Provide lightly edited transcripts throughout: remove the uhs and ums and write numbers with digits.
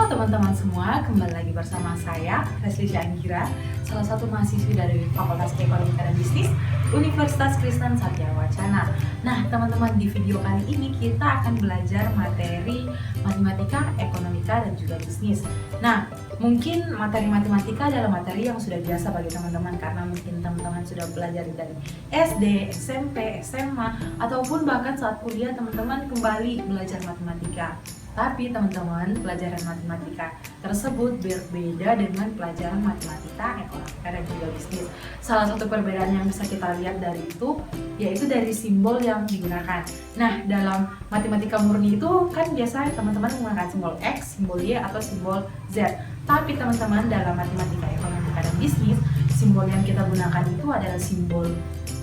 Halo teman-teman semua, kembali lagi bersama saya, Reslisha Anggira, salah satu mahasiswi dari Fakultas Ekonomi dan Bisnis, Universitas Kristen Satya Wacana. Nah teman-teman, di video kali ini kita akan belajar materi matematika, ekonomika, dan juga bisnis. Nah, mungkin materi matematika adalah materi yang sudah biasa bagi teman-teman, karena mungkin teman-teman sudah belajar dari SD, SMP, SMA, ataupun bahkan saat kuliah teman-teman kembali belajar matematika. Tapi teman-teman, pelajaran matematika tersebut berbeda dengan pelajaran matematika, ekonomika, dan juga bisnis. Salah satu perbedaan yang bisa kita lihat dari itu, yaitu dari simbol yang digunakan. Nah, dalam matematika murni itu kan biasa teman-teman menggunakan simbol X, simbol Y, atau simbol Z. Tapi teman-teman, dalam matematika, ekonomika, dan bisnis, simbol yang kita gunakan itu adalah simbol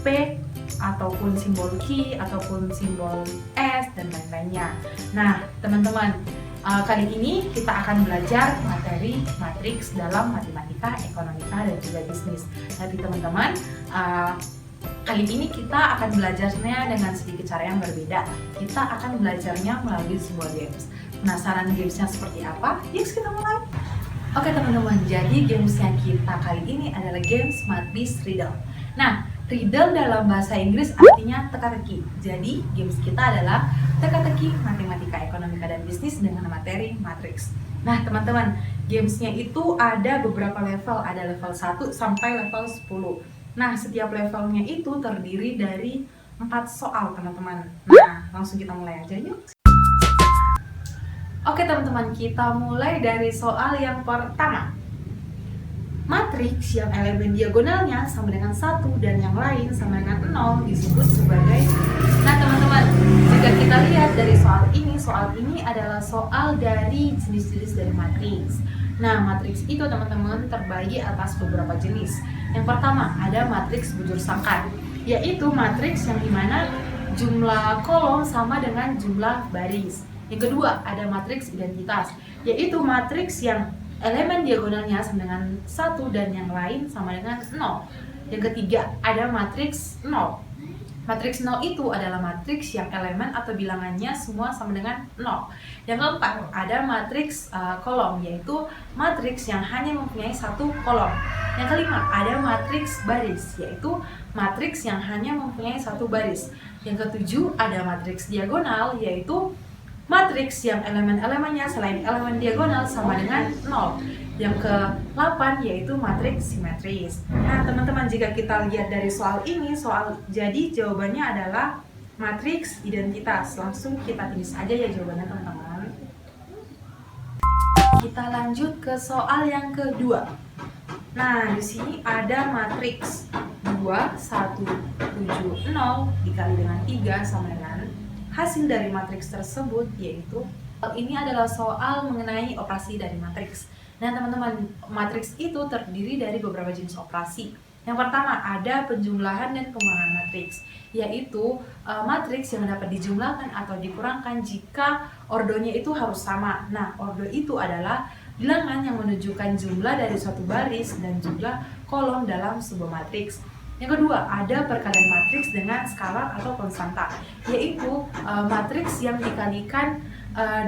P, ataupun simbol Q, ataupun simbol S, dan lain-lainnya. Nah, teman-teman, kali ini kita akan belajar materi matriks dalam matematika, ekonomika, dan juga bisnis. Tapi teman-teman, kali ini kita akan belajarnya dengan sedikit cara yang berbeda. Kita akan belajarnya melalui sebuah games. Penasaran gamesnya seperti apa? Yuk kita mulai! Oke teman-teman, jadi gamesnya kita kali ini adalah games Matrix Riddle. Nah, riddle dalam bahasa Inggris artinya teka-teki. Jadi, games kita adalah teka-teki matematika, ekonomika, dan bisnis dengan materi matriks. Nah, teman-teman, gamesnya itu ada beberapa level. Ada level 1 sampai level 10. Nah, setiap levelnya itu terdiri dari 4 soal, teman-teman. Nah, langsung kita mulai aja yuk. Oke, teman-teman, kita mulai dari soal yang pertama. Matriks yang elemen diagonalnya sama dengan 1 dan yang lain sama dengan 0 disebut sebagai. Nah teman-teman, jika kita lihat dari soal ini adalah soal dari jenis-jenis dari matriks. Nah, matriks itu teman-teman terbagi atas beberapa jenis. Yang pertama ada matriks bujur sangkar, yaitu matriks yang dimana jumlah kolom sama dengan jumlah baris. Yang kedua ada matriks identitas, yaitu matriks yang elemen diagonalnya sama dengan 1 dan yang lain sama dengan 0. Yang ketiga ada matriks 0. Matriks 0 itu adalah matriks yang elemen atau bilangannya semua sama dengan 0. Yang keempat ada matriks kolom, yaitu matriks yang hanya mempunyai 1 kolom. Yang kelima ada matriks baris, yaitu matriks yang hanya mempunyai 1 baris. Yang ketujuh ada matriks diagonal, yaitu matriks yang elemen-elemennya selain elemen diagonal sama dengan 0. Yang ke-8 yaitu matriks simetris. Nah teman-teman, jika kita lihat dari soal ini, jadi jawabannya adalah matriks identitas. Langsung kita tulis aja ya jawabannya teman-teman. Kita lanjut ke soal yang kedua. Nah, di sini ada matriks 2, 1, 7, 0 dikali dengan 3 sama dengan hasil dari matriks tersebut, yaitu ini adalah soal mengenai operasi dari matriks. Nah teman-teman, matriks itu terdiri dari beberapa jenis operasi. Yang pertama ada penjumlahan dan pengurangan matriks, yaitu matriks yang dapat dijumlahkan atau dikurangkan jika ordonya itu harus sama. Nah, ordo itu adalah bilangan yang menunjukkan jumlah dari suatu baris dan juga kolom dalam sebuah matriks. Yang kedua, ada perkalian matriks dengan skalar atau konstanta, yaitu matriks yang dikalikan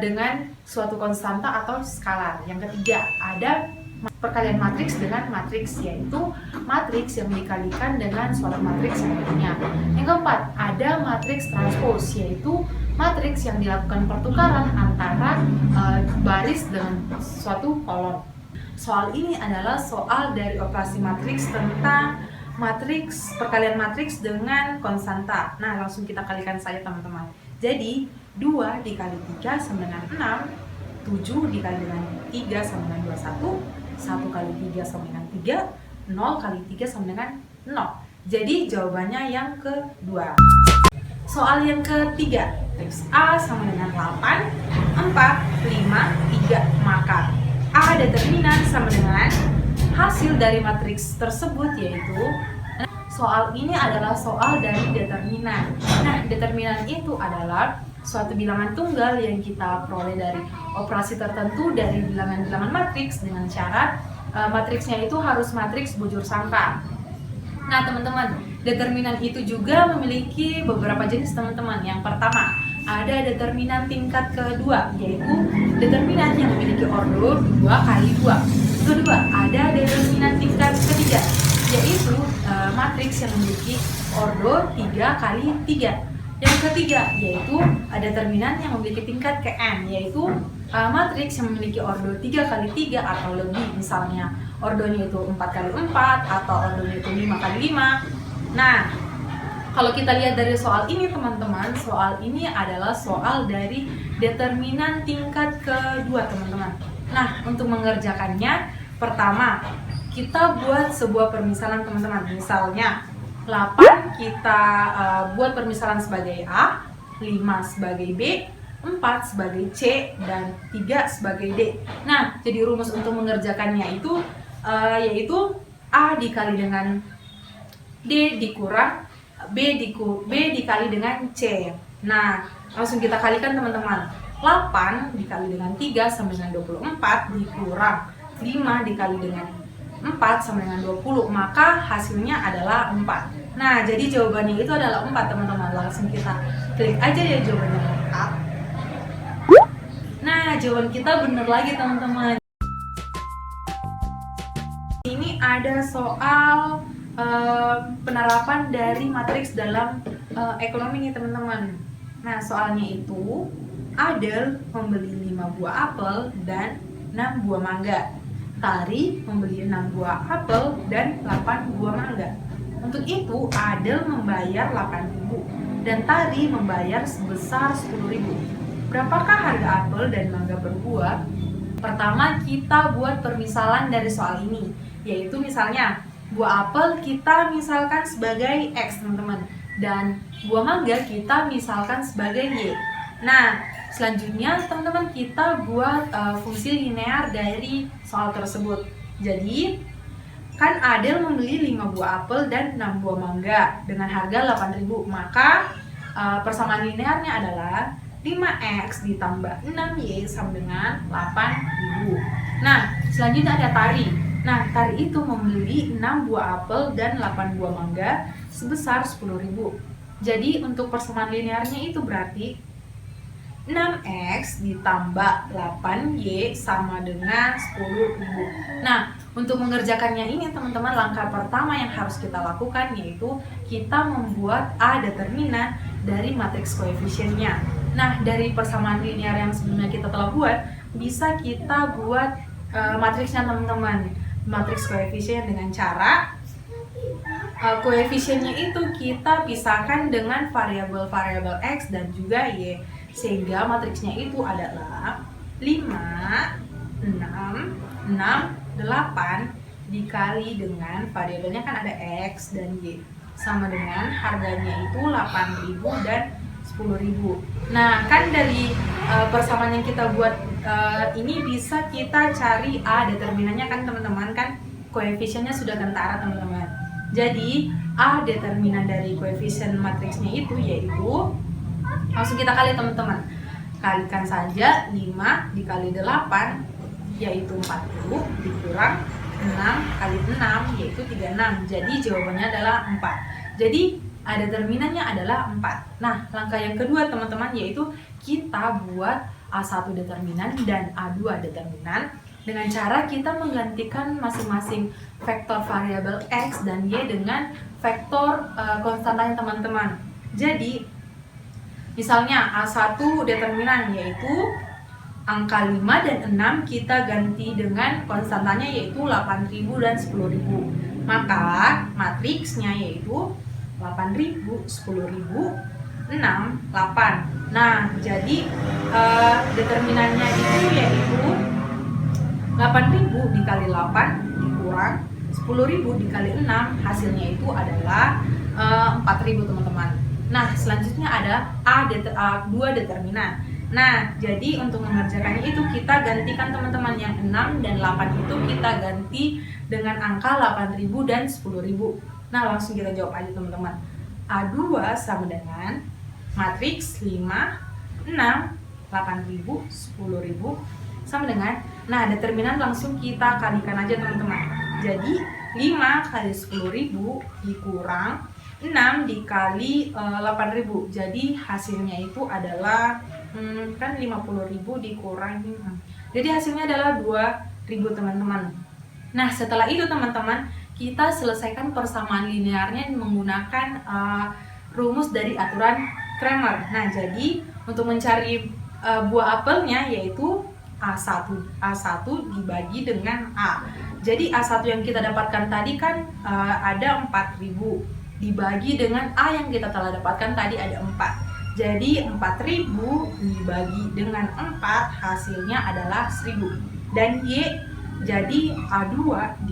dengan suatu konstanta atau skalar. Yang ketiga, ada perkalian matriks dengan matriks, yaitu matriks yang dikalikan dengan suatu matriks yang lainnya. Yang keempat, ada matriks transpose, yaitu matriks yang dilakukan pertukaran antara baris dengan suatu kolom. Soal ini adalah soal dari operasi matriks tentang matriks, perkalian matriks dengan konstanta. Nah, langsung kita kalikan saja teman-teman. Jadi, 2 dikali 3 sama dengan 6, 7 dikali dengan 3 sama dengan 21, 1 kali 3 sama dengan 3, 0 kali 3 sama dengan 0. Jadi, jawabannya yang kedua. Soal yang ketiga, matriks A sama dengan 8, 4, 5, 3. Maka A determinan sama dengan hasil dari matriks tersebut, yaitu soal ini adalah soal dari determinan. Nah, determinan itu adalah suatu bilangan tunggal yang kita peroleh dari operasi tertentu dari bilangan-bilangan matriks dengan syarat matriksnya itu harus matriks bujur sangkar. Nah, teman-teman, determinan itu juga memiliki beberapa jenis, teman-teman. Yang pertama, ada determinan tingkat kedua, yaitu determinan yang memiliki ordo 2 kali 2. Kedua, ada determinan tingkat ketiga, yaitu matriks yang memiliki ordo 3 kali 3. Yang ketiga, yaitu determinan yang memiliki tingkat ke n, yaitu matriks yang memiliki ordo 3 kali 3 atau lebih, misalnya ordonya itu 4 kali 4 atau ordonya itu 5 kali 5. Nah, kalau kita lihat dari soal ini teman-teman, soal ini adalah soal dari determinan tingkat kedua teman-teman. Nah, untuk mengerjakannya, pertama kita buat sebuah permisalan teman-teman. Misalnya 8 kita buat permisalan sebagai A, 5 sebagai B, 4 sebagai C, dan 3 sebagai D. Nah, jadi rumus untuk mengerjakannya itu yaitu A dikali dengan D dikurang B dikali dengan C. Nah, langsung kita kalikan teman-teman. 8 dikali dengan 3 sama dengan 24 dikurang 5 dikali dengan 4 sama dengan 20, maka hasilnya adalah 4. Nah, jadi jawabannya itu adalah 4 teman-teman. Langsung kita klik aja ya jawabannya lengkap. Nah, jawaban kita bener lagi teman-teman. Ini ada soal penerapan dari matriks dalam ekonomi nih teman-teman. Nah, soalnya itu Adel membeli 5 buah apel dan 6 buah mangga. Tari membeli 6 buah apel dan 8 buah mangga. Untuk itu Adel membayar 8.000 dan Tari membayar sebesar 10.000. Berapakah harga apel dan mangga per buah? Pertama, kita buat permisalan dari soal ini, yaitu misalnya buah apel kita misalkan sebagai X teman-teman, dan buah mangga kita misalkan sebagai Y. Nah, selanjutnya teman-teman kita buat fungsi linear dari soal tersebut. Jadi kan Adel membeli 5 buah apel dan 6 buah mangga dengan harga 8.000, maka persamaan linearnya adalah 5X ditambah 6Y sama dengan 8.000. Nah, selanjutnya ada Tari. Nah, Tari itu membeli 6 buah apel dan 8 buah mangga sebesar 10.000. Jadi untuk persamaan linearnya itu berarti 6X ditambah 8Y sama dengan 10.000. Nah, untuk mengerjakannya ini teman-teman, langkah pertama yang harus kita lakukan yaitu kita membuat A determinan dari matriks koefisiennya. Nah, dari persamaan linear yang sebelumnya kita telah buat, bisa kita buat matriksnya teman-teman. Matriks koefisien dengan cara koefisiennya itu kita pisahkan dengan variabel-variabel X dan juga Y, sehingga matriksnya itu adalah 5, 6, 6, 8 dikali dengan variabelnya kan ada X dan Y, sama dengan harganya itu 8.000 dan 10.000. Nah, kan dari persamaan yang kita buat ini bisa kita cari A determinannya kan teman-teman, kan koefisiennya sudah kentara teman-teman. Jadi A determinan dari koefisien matriksnya itu yaitu, langsung kita kali teman-teman. Kalikan saja 5 dikali 8 yaitu 40 dikurang 6 kali 6 yaitu 36. Jadi jawabannya adalah 4. Jadi A determinannya adalah 4. Nah, langkah yang kedua teman-teman yaitu kita buat A1 determinan dan A2 determinan dengan cara kita menggantikan masing-masing vektor variabel X dan Y dengan vektor konstantanya teman-teman. Jadi, misalnya A1 determinan yaitu angka 5 dan 6 kita ganti dengan konstantanya yaitu 8.000 dan 10.000. Maka matriksnya yaitu 8.000, 10.000, 6, 8. Nah, jadi determinannya itu yaitu 8.000 dikali 8 dikurang 10.000 dikali 6, hasilnya itu adalah 4.000 teman-teman. Nah, selanjutnya ada A2 determinan. Nah, jadi untuk mengerjakannya itu kita gantikan teman-teman, yang 6 dan 8 itu kita ganti dengan angka 8.000 dan 10.000. Nah, langsung kita jawab aja teman-teman. A2 sama dengan matriks 5, 6, 8.000, 10.000 sama dengan, nah determinan langsung kita kalikan aja teman-teman. Jadi 5 kali 10.000 dikurang 6 dikali 8.000. Jadi hasilnya itu adalah kan 50.000 dikurangi 6. Jadi hasilnya adalah 2.000 teman-teman. Nah, setelah itu teman-teman, kita selesaikan persamaan linearnya menggunakan rumus dari aturan Cramer. Nah, jadi untuk mencari buah apelnya yaitu A1 dibagi dengan A. Jadi A1 yang kita dapatkan tadi kan ada 4.000 dibagi dengan A yang kita telah dapatkan tadi ada 4. Jadi 4.000 dibagi dengan 4 hasilnya adalah 1.000. Dan Y, jadi A2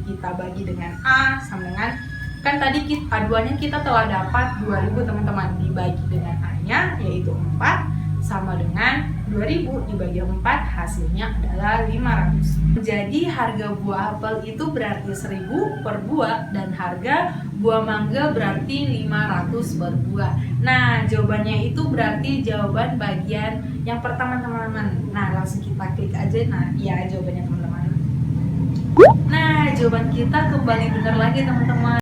kita bagi dengan A sama dengan, kan tadi A2 nya kita telah dapat 2.000 teman-teman, dibagi dengan A-nya yaitu 4 sama dengan 2.000 dibagi 4 hasilnya adalah 500. Jadi harga buah apel itu berarti 1.000 per buah dan harga buah mangga berarti 500 per buah. Nah, jawabannya itu berarti jawaban bagian yang pertama teman-teman. Nah, langsung kita klik aja. Nah, ya jawabannya teman-teman. Nah, jawaban kita kembali benar lagi teman-teman.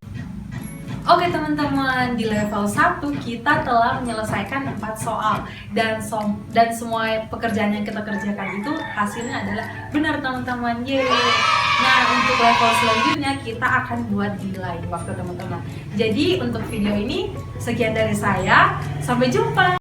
Oke teman-teman, di level 1 kita telah menyelesaikan 4 soal dan semua pekerjaan yang kita kerjakan itu hasilnya adalah benar teman-teman. Yeay. Nah, untuk level selanjutnya kita akan buat di lain waktu teman-teman. Jadi untuk video ini sekian dari saya, sampai jumpa.